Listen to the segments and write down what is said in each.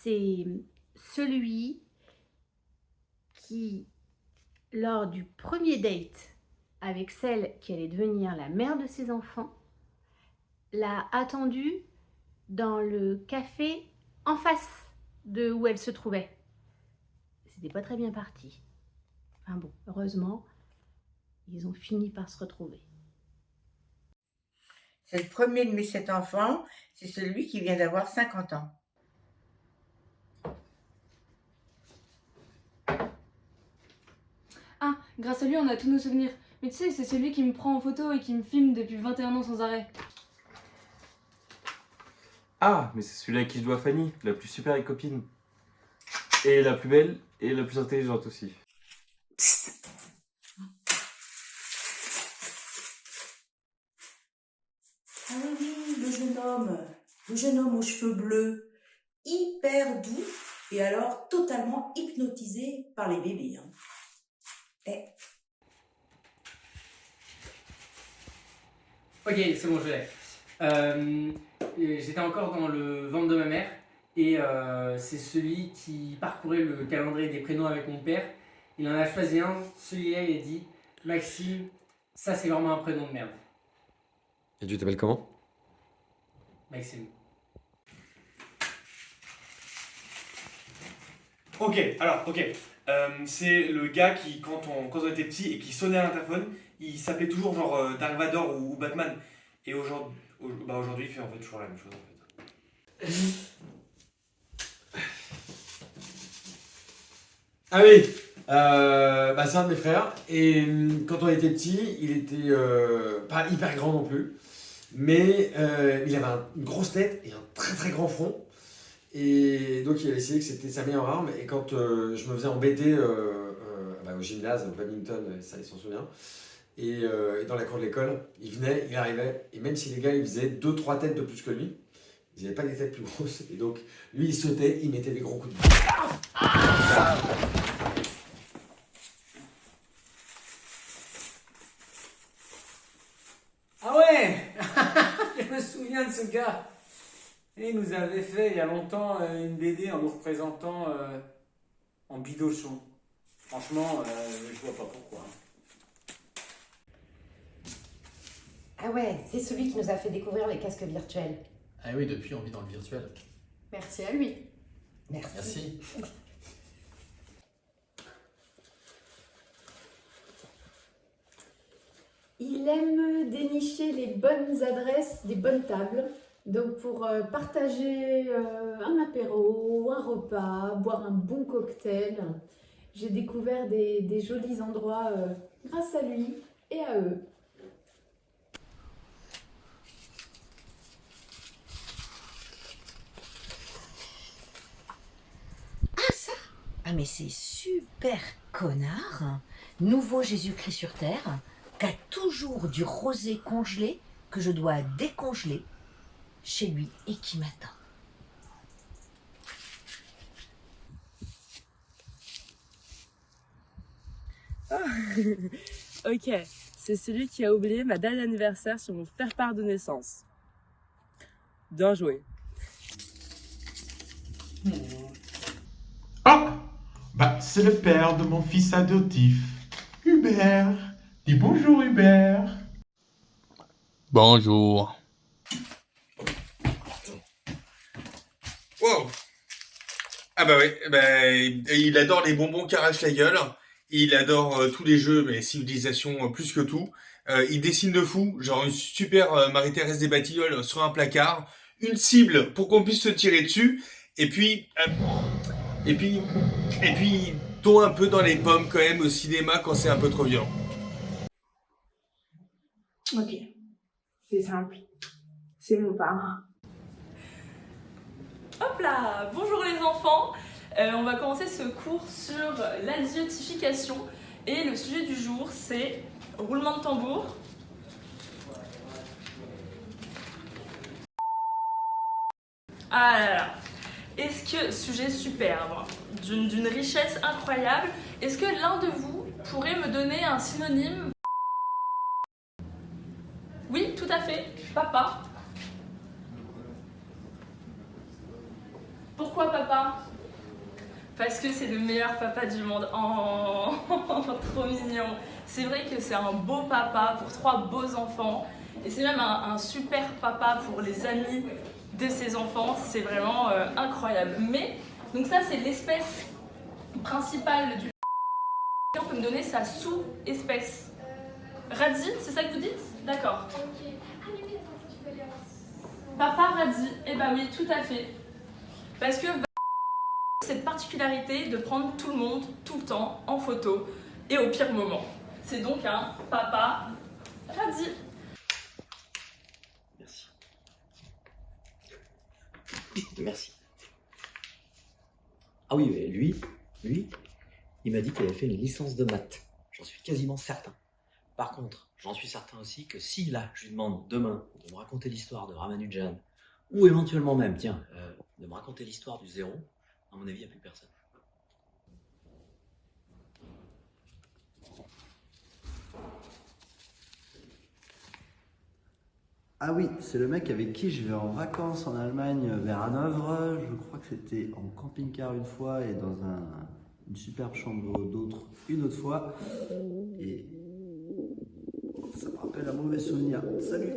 c'est celui qui, lors du premier date avec celle qui allait devenir la mère de ses enfants, l'a attendue dans le café en face de où elle se trouvait. C'était pas très bien parti. Enfin bon, heureusement, ils ont fini par se retrouver. C'est le premier de mes 7 enfants, c'est celui qui vient d'avoir 50 ans. Ah, grâce à lui, on a tous nos souvenirs. Mais tu sais, c'est celui qui me prend en photo et qui me filme depuis 21 ans sans arrêt. Ah, mais c'est celui-là à qui je dois Fanny, la plus super copine. Et la plus belle et la plus intelligente aussi. Ah oui, le jeune homme aux cheveux bleus, hyper doux et alors totalement hypnotisé par les bébés. Hein. Ok, c'est bon, je l'ai. J'étais encore dans le ventre de ma mère et c'est celui qui parcourait le calendrier des prénoms avec mon père. Il en a choisi un, celui-là, il a dit Maxime, ça c'est vraiment un prénom de merde. Et tu t'appelles comment? Maxime. Ok, alors, ok. C'est le gars qui, quand on était petit et qui sonnait à l'interphone, il s'appelait toujours genre Dark Vador ou Batman. Et aujourd'hui, il fait en fait toujours la même chose en fait. Ah oui, c'est un de mes frères. Et quand on était petit, il était pas hyper grand non plus. Mais il avait une grosse tête et un très très grand front. Et donc il a décidé que c'était sa meilleure arme. Et quand je me faisais embêter au gymnase, au badminton, ça il s'en souvient. Et dans la cour de l'école, il venait, il arrivait. Et même si les gars ils faisaient 2-3 têtes de plus que lui, ils n'avaient pas des têtes plus grosses. Et donc lui il sautait, il mettait des gros coups de pied. Ah ouais. Je me souviens de ce gars. Et il nous avait fait il y a longtemps une BD en nous représentant en bidochon. Franchement, je vois pas pourquoi. Ah ouais, c'est celui qui nous a fait découvrir les casques virtuels. Ah oui, depuis on vit dans le virtuel. Merci à lui. Merci. Il aime dénicher les bonnes adresses des bonnes tables. Donc pour partager un apéro, un repas, boire un bon cocktail, j'ai découvert des jolis endroits grâce à lui et à eux. Ah ça? Ah mais c'est super connard. Nouveau Jésus-Christ sur terre, qui a toujours du rosé congelé que je dois décongeler chez lui et qui m'attend. Ok, c'est celui qui a oublié ma date d'anniversaire sur mon faire-part de naissance. Bien joué. Oh, c'est le père de mon fils adoptif, Hubert. Dis bonjour, Hubert. Bonjour. Wow. Ah bah oui, il adore les bonbons qui arrachent la gueule. Il adore tous les jeux, mais civilisation plus que tout. Il dessine de fou, genre une super Marie-Thérèse des Batignolles sur un placard, une cible pour qu'on puisse se tirer dessus, et puis tond un peu dans les pommes quand même au cinéma quand c'est un peu trop violent. Ok, c'est simple. C'est mon parrain. Hop là! Bonjour les enfants! On va commencer ce cours sur l'aziotification et le sujet du jour c'est roulement de tambour. Ah là là! Est-ce que, sujet superbe, d'une richesse incroyable, est-ce que l'un de vous pourrait me donner un synonyme? Oui, tout à fait, papa. Pourquoi papa? Parce que c'est le meilleur papa du monde. Oh, trop mignon. C'est vrai que c'est un beau papa pour 3 beaux enfants. Et c'est même un super papa pour les amis de ses enfants. C'est vraiment incroyable. Mais, donc ça c'est l'espèce principale du... On peut me donner sa sous-espèce. Radis, c'est ça que vous dites? D'accord. Papa radis, eh ben oui, tout à fait. Parce que cette particularité de prendre tout le monde, tout le temps, en photo, et au pire moment. C'est donc un papa radis. Merci. Ah oui, mais lui, il m'a dit qu'il avait fait une licence de maths. J'en suis quasiment certain. Par contre, j'en suis certain aussi que si là, je lui demande demain de me raconter l'histoire de Ramanujan, ou éventuellement même, tiens, de me raconter l'histoire du zéro, à mon avis, il n'y a plus personne. Ah oui, c'est le mec avec qui je vais en vacances en Allemagne vers Hanovre. Je crois que c'était en camping-car une fois et dans une superbe chambre d'autre une autre fois. Et ça me rappelle un mauvais souvenir. Salut!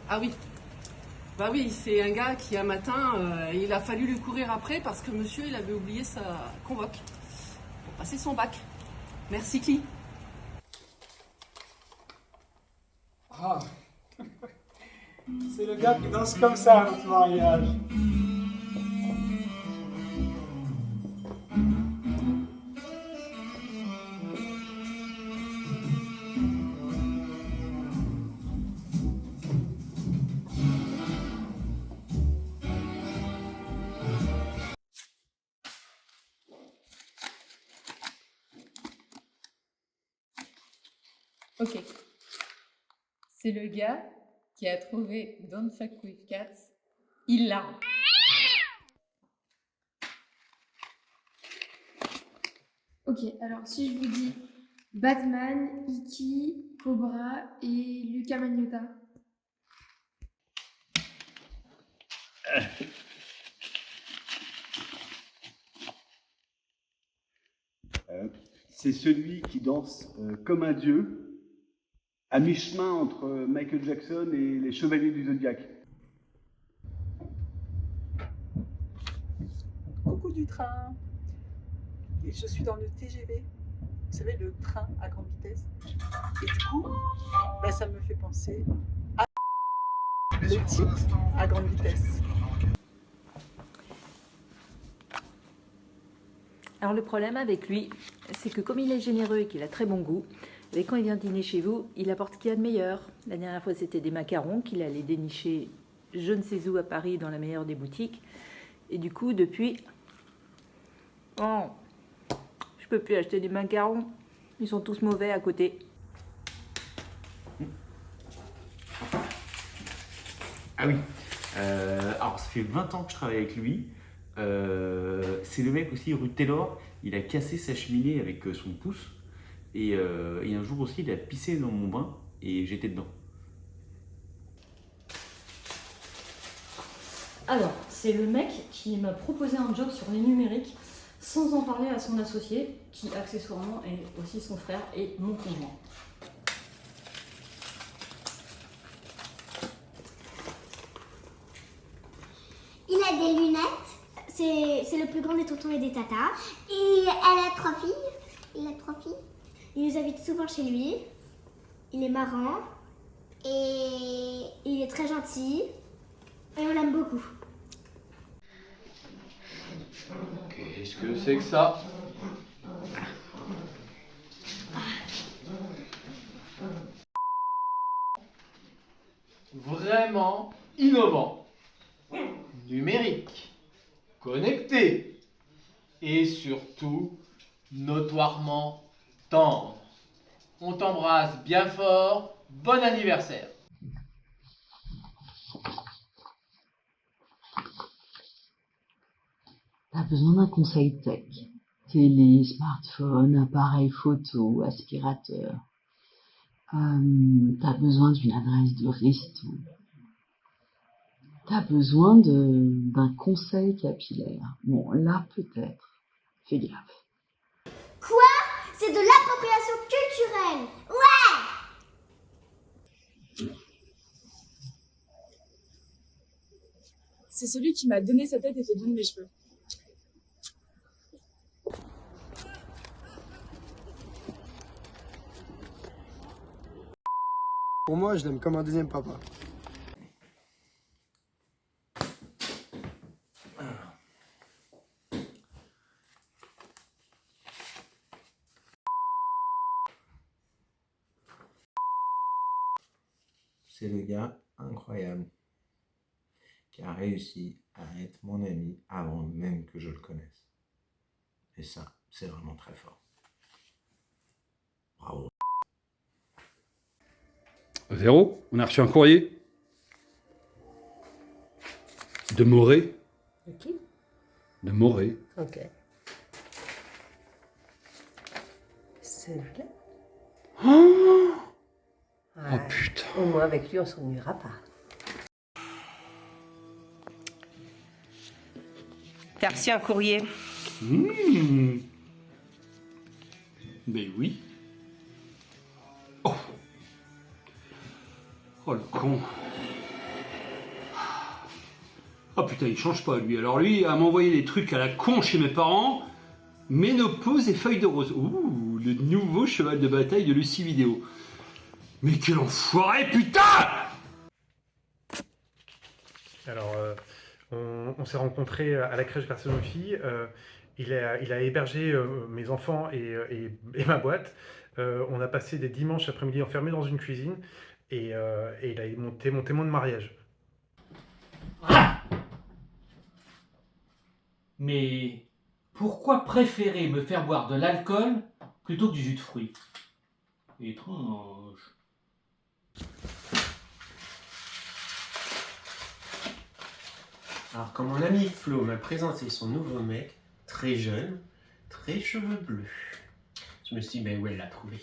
Ah oui. Bah oui, c'est un gars qui un matin, il a fallu lui courir après parce que monsieur, il avait oublié sa convoque pour passer son bac. Merci qui? Ah, c'est le gars qui danse comme ça à notre mariage. Ok. C'est le gars qui a trouvé Don't Fuck With Cats. Il l'a. Ok, alors si je vous dis Batman, Iki, Cobra et Luca Magnotta. C'est celui qui danse comme un dieu, à mi-chemin entre Michael Jackson et les Chevaliers du Zodiaque. Coucou du train. Et je suis dans le TGV. Vous savez, le train à grande vitesse. Et du coup, bah, ça me fait penser à le type à grande vitesse. Alors le problème avec lui, c'est que comme il est généreux et qu'il a très bon goût, et quand il vient dîner chez vous, il apporte ce qu'il y a de meilleur. La dernière fois, c'était des macarons qu'il allait dénicher je ne sais où à Paris dans la meilleure des boutiques. Et du coup, depuis, oh, je peux plus acheter des macarons. Ils sont tous mauvais à côté. Ah oui, alors ça fait 20 ans que je travaille avec lui. C'est le mec aussi, rue Taylor, il a cassé sa cheminée avec son pouce. Et un jour aussi, il a pissé dans mon bain et j'étais dedans. Alors, c'est le mec qui m'a proposé un job sur les numériques sans en parler à son associé, qui accessoirement est aussi son frère et mon conjoint. Il a des lunettes, c'est le plus grand des tontons et des tatas. Et elle a 3 filles, il a 3 filles. Il nous invite souvent chez lui, il est marrant et il est très gentil et on l'aime beaucoup. Qu'est-ce que c'est que ça? Vraiment innovant, numérique, connecté et surtout notoirement tendre. On t'embrasse bien fort, bon anniversaire. T'as besoin d'un conseil tech. Télé, smartphone, appareil photo, aspirateur. T'as besoin d'une adresse de resto. T'as besoin d'un conseil capillaire. Bon, là, peut-être. Fais gaffe. Quoi? C'est de l'appropriation culturelle. Ouais! C'est celui qui m'a donné sa tête et fait donner mes cheveux. Pour moi, je l'aime comme un deuxième papa. C'est le gars incroyable qui a réussi à être mon ami avant même que je le connaisse. Et ça, c'est vraiment très fort. Bravo. Véro, on a reçu un courrier de Morée. De qui? De Morée. Ok. Celui-là? Oh, Ouais. putain. Au moins avec lui on s'ennuiera pas. T'as reçu un courrier? Mais oui. Oh. Oh le con. Oh putain, il change pas lui. Alors lui, à m'envoyer des trucs à la con chez mes parents. Ménopause et feuilles de rose. Ouh, le nouveau cheval de bataille de Lucie Vidéo. Mais quel enfoiré, putain! Alors, on s'est rencontrés à la crèche garçon et fille. Il a hébergé mes enfants et ma boîte. On a passé des dimanches après-midi enfermés dans une cuisine et il a monté mon témoin de mariage. Mais pourquoi préférer me faire boire de l'alcool plutôt que du jus de fruits? Étrange. Alors, quand mon ami Flo m'a présenté son nouveau mec, très jeune, très cheveux bleus, je me suis dit, ben où elle l'a trouvé?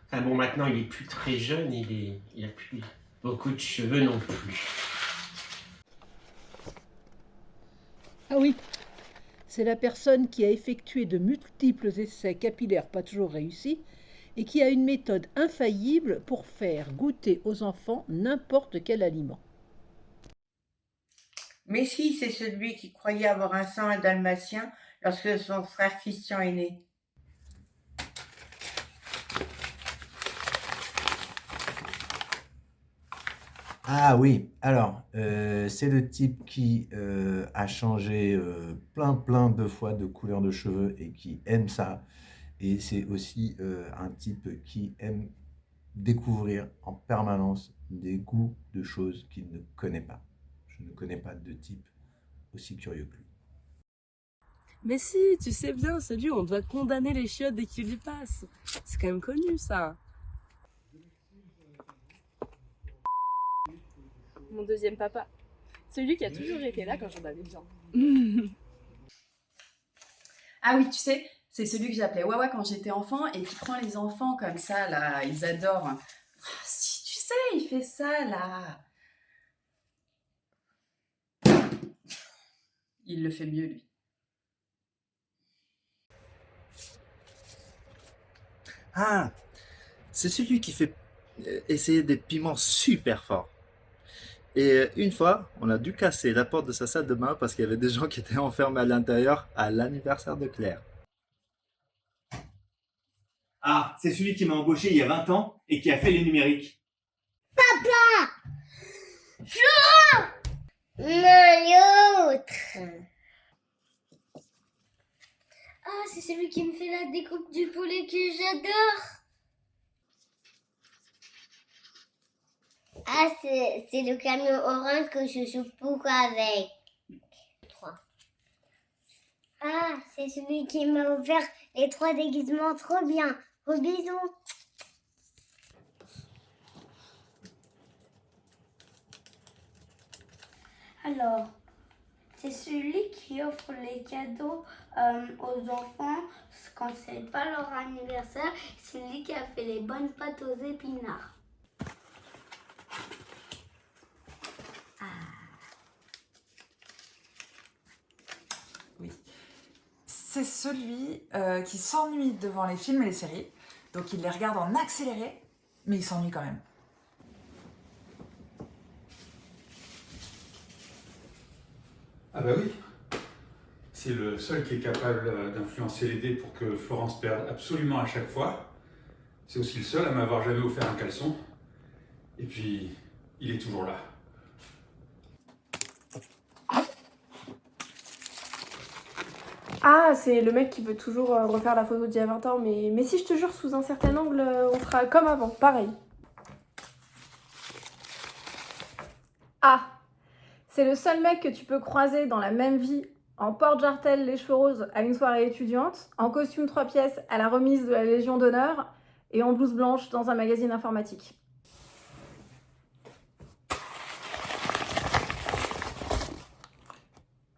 Enfin bon, maintenant il est plus très jeune, il a plus beaucoup de cheveux non plus. Ah oui, c'est la personne qui a effectué de multiples essais capillaires pas toujours réussis et qui a une méthode infaillible pour faire goûter aux enfants n'importe quel aliment. Mais si, c'est celui qui croyait avoir un sang dalmatien lorsque son frère Christian est né. Ah oui, alors, c'est le type qui a changé plein de fois de couleur de cheveux et qui aime ça. Et c'est aussi un type qui aime découvrir en permanence des goûts de choses qu'il ne connaît pas. Je ne connais pas de type aussi curieux que lui. Mais si, tu sais bien, c'est lui, on doit condamner les chiottes dès qu'il y passe. C'est quand même connu, ça. Mon deuxième papa. Celui qui a toujours été là quand j'en avais besoin. Ah oui, tu sais, c'est celui que j'appelais Wawa quand j'étais enfant et qui prend les enfants comme ça, là, ils adorent. Ah, si, tu sais, il fait ça, là. Il le fait mieux, lui. Ah, c'est celui qui fait essayer des piments super forts. Et une fois, on a dû casser la porte de sa salle de bain parce qu'il y avait des gens qui étaient enfermés à l'intérieur à l'anniversaire de Claire. Ah, c'est celui qui m'a embauché il y a 20 ans et qui a fait les numériques. Papa! Florent! Non, l'autre! Ah, c'est celui qui me fait la découpe du poulet que j'adore! Ah, c'est le camion orange que je joue beaucoup avec. 3. Ah, c'est celui qui m'a offert les 3 déguisements trop bien. Gros bisous. Alors, c'est celui qui offre les cadeaux aux enfants quand c'est pas leur anniversaire. C'est lui qui a fait les bonnes pâtes aux épinards. Oui. C'est celui qui s'ennuie devant les films et les séries. Donc il les regarde en accéléré, mais il s'ennuie quand même. Ah bah oui, c'est le seul qui est capable d'influencer les dés pour que Florence perde absolument à chaque fois. C'est aussi le seul à m'avoir jamais offert un caleçon. Et puis, il est toujours là. Ah, c'est le mec qui veut toujours refaire la photo d'il y a 20 ans, mais si je te jure, sous un certain angle, on sera comme avant, pareil. Ah, c'est le seul mec que tu peux croiser dans la même vie, en porte-jartel, les cheveux roses, à une soirée étudiante, en costume 3 pièces à la remise de la Légion d'honneur, et en blouse blanche dans un magazine informatique.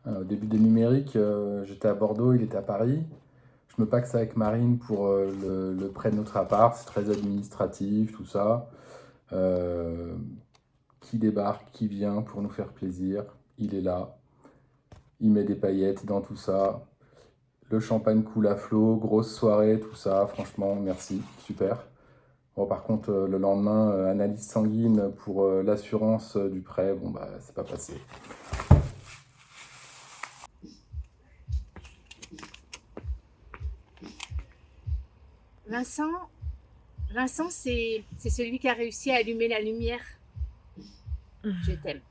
Au début des numériques, j'étais à Bordeaux, il était à Paris. Je me paxe avec Marine pour le prêt de notre appart, c'est très administratif, tout ça. Qui débarque, qui vient pour nous faire plaisir, il est là. Il met des paillettes dans tout ça. Le champagne coule à flot, grosse soirée, tout ça. Franchement, merci, super. Bon, par contre, le lendemain, analyse sanguine pour l'assurance du prêt, bon bah c'est pas passé. Vincent, c'est celui qui a réussi à allumer la lumière. Je t'aime.